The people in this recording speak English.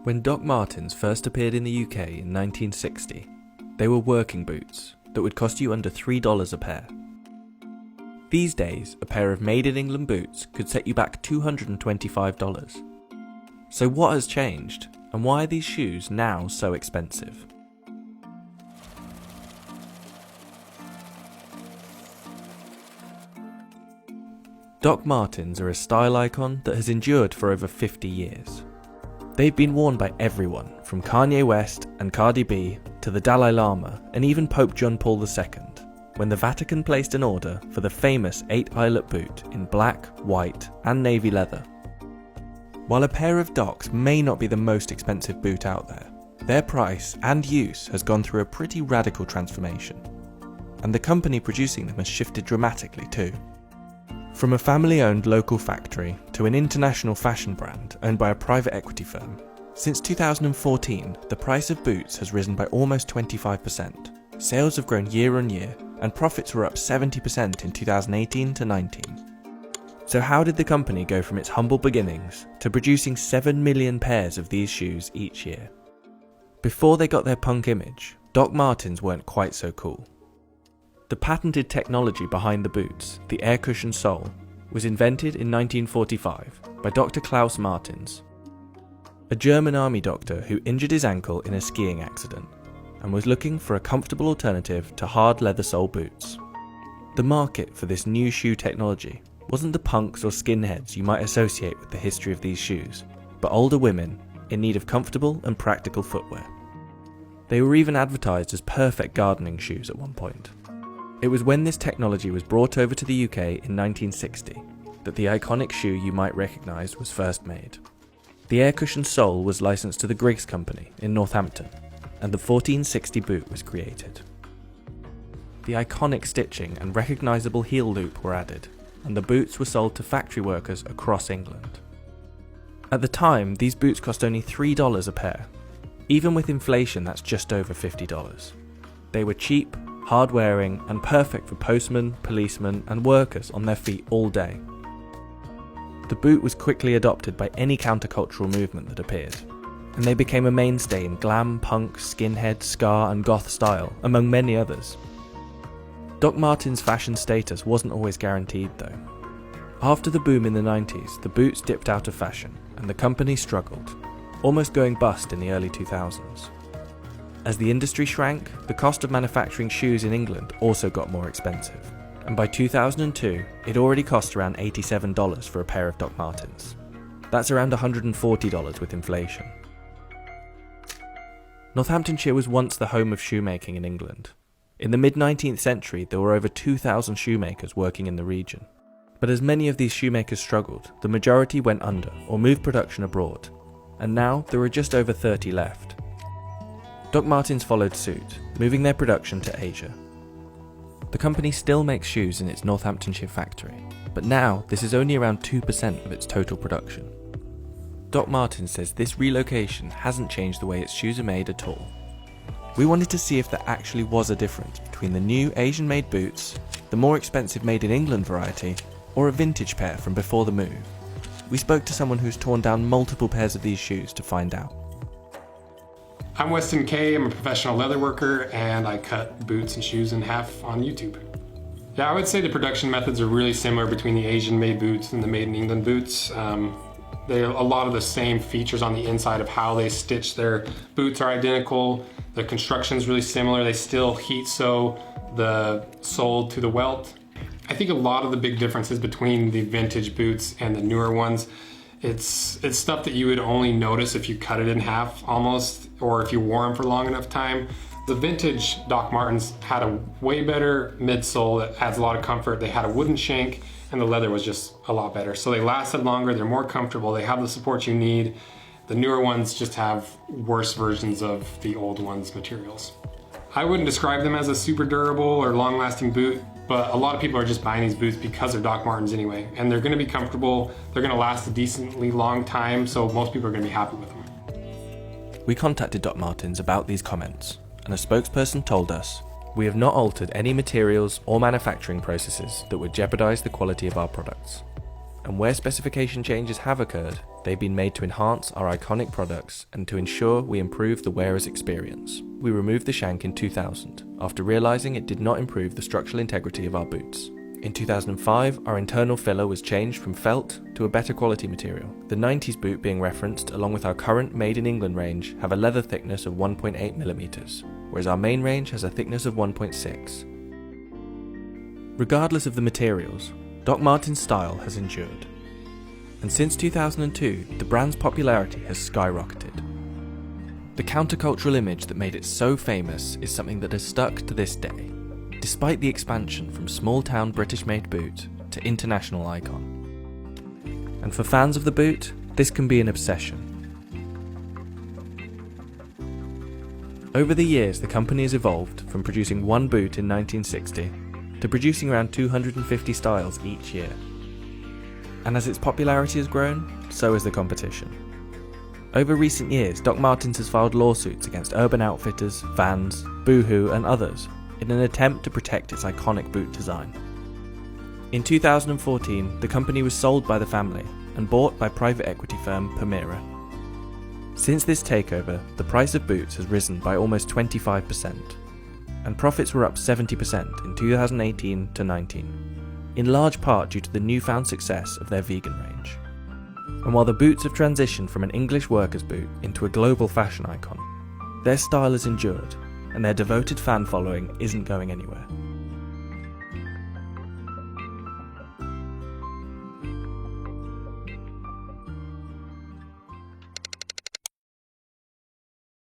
When Doc Martens first appeared in the UK in 1960, they were working boots that would cost you under $3 a pair. These days, a pair of made-in-England boots could set you back $225. So what has changed, and why are these shoes now so expensive? Doc Martens are a style icon that has endured for over 50 years. They've been worn by everyone, from Kanye West and Cardi B to the Dalai Lama and even Pope John Paul II, when the Vatican placed an order for the famous 8-eyelet boot in black, white and navy leather. While a pair of Docs may not be the most expensive boot out there, their price and use has gone through a pretty radical transformation, and the company producing them has shifted dramatically too. From a family-owned local factory to an international fashion brand owned by a private equity firm, since 2014 the price of boots has risen by almost 25%, sales have grown year on year, and profits were up 70% in 2018 to 19. So how did the company go from its humble beginnings to producing 7 million pairs of these shoes each year? Before they got their punk image, Doc Martens weren't quite so cool. The patented technology behind the boots, the air cushion sole, was invented in 1945 by Dr. Klaus Martens, a German army doctor who injured his ankle in a skiing accident and was looking for a comfortable alternative to hard leather sole boots. The market for this new shoe technology wasn't the punks or skinheads you might associate with the history of these shoes, but older women in need of comfortable and practical footwear. They were even advertised as perfect gardening shoes at one point. It was when this technology was brought over to the UK in 1960 that the iconic shoe you might recognise was first made. The air cushion sole was licensed to the Griggs Company in Northampton, and the 1460 boot was created. The iconic stitching and recognisable heel loop were added, and the boots were sold to factory workers across England. At the time, these boots cost only $3 a pair. Even with inflation, that's just over $50. They were cheap, hard-wearing and perfect for postmen, policemen and workers on their feet all day. The boot was quickly adopted by any countercultural movement that appeared, and they became a mainstay in glam, punk, skinhead, ska and goth style, among many others. Doc Martens' fashion status wasn't always guaranteed though. After the boom in the 90s, the boots dipped out of fashion and the company struggled, almost going bust in the early 2000s. As the industry shrank, the cost of manufacturing shoes in England also got more expensive, and by 2002 it already cost around $87 for a pair of Doc Martens. That's around $140 with inflation. Northamptonshire was once the home of shoemaking in England. In the mid-19th century there were over 2,000 shoemakers working in the region. But as many of these shoemakers struggled, the majority went under or moved production abroad, and now there are just over 30 left. Doc Martens followed suit, moving their production to Asia. The company still makes shoes in its Northamptonshire factory, but now this is only around 2% of its total production. Doc Martens says this relocation hasn't changed the way its shoes are made at all. We wanted to see if there actually was a difference between the new Asian-made boots, the more expensive made-in-England variety, or a vintage pair from before the move. We spoke to someone who's torn down multiple pairs of these shoes to find out. I'm Weston Kay, I'm a professional leather worker and I cut boots and shoes in half on YouTube. Yeah, I would say the production methods are really similar between the Asian made boots and the made in England boots. They are a lot of the same features on the inside of how they stitch their boots are identical. The construction is really similar. They still heat sew the sole to the welt. I think a lot of the big differences between the vintage boots and the newer ones, it's stuff that you would only notice if you cut it in half almost, or if you wore them for long enough time. The vintage Doc Martens had a way better midsole that adds a lot of comfort. They had a wooden shank and the leather was just a lot better. So they lasted longer, they're more comfortable, they have the support you need. The newer ones just have worse versions of the old ones' materials. I wouldn't describe them as a super durable or long-lasting boot, but a lot of people are just buying these boots because they're Doc Martens anyway, and they're gonna be comfortable, they're gonna last a decently long time, so most people are gonna be happy with them. We contacted Doc Martens about these comments, and a spokesperson told us, "We have not altered any materials or manufacturing processes that would jeopardize the quality of our products. and where specification changes have occurred, they've been made to enhance our iconic products and to ensure we improve the wearer's experience. We removed the shank in 2000, after realising it did not improve the structural integrity of our boots. In 2005, our internal filler was changed from felt to a better quality material. The 90s boot being referenced, along with our current Made in England range, have a leather thickness of 1.8mm, whereas our main range has a thickness of 1.6. Regardless of the materials, Doc Martens' style has endured. And since 2002, the brand's popularity has skyrocketed. The countercultural image that made it so famous is something that has stuck to this day, despite the expansion from small-town British-made boot to international icon. And for fans of the boot, this can be an obsession. Over the years, the company has evolved from producing one boot in 1960 to producing around 250 styles each year. And as its popularity has grown, so has the competition. Over recent years, Doc Martens has filed lawsuits against Urban Outfitters, Vans, Boohoo and others in an attempt to protect its iconic boot design. In 2014, the company was sold by the family and bought by private equity firm Permira. Since this takeover, the price of boots has risen by almost 25%, and profits were up 70% in 2018 to 19, in large part due to the newfound success of their vegan range. And while the boots have transitioned from an English worker's boot into a global fashion icon, their style has endured, and their devoted fan following isn't going anywhere.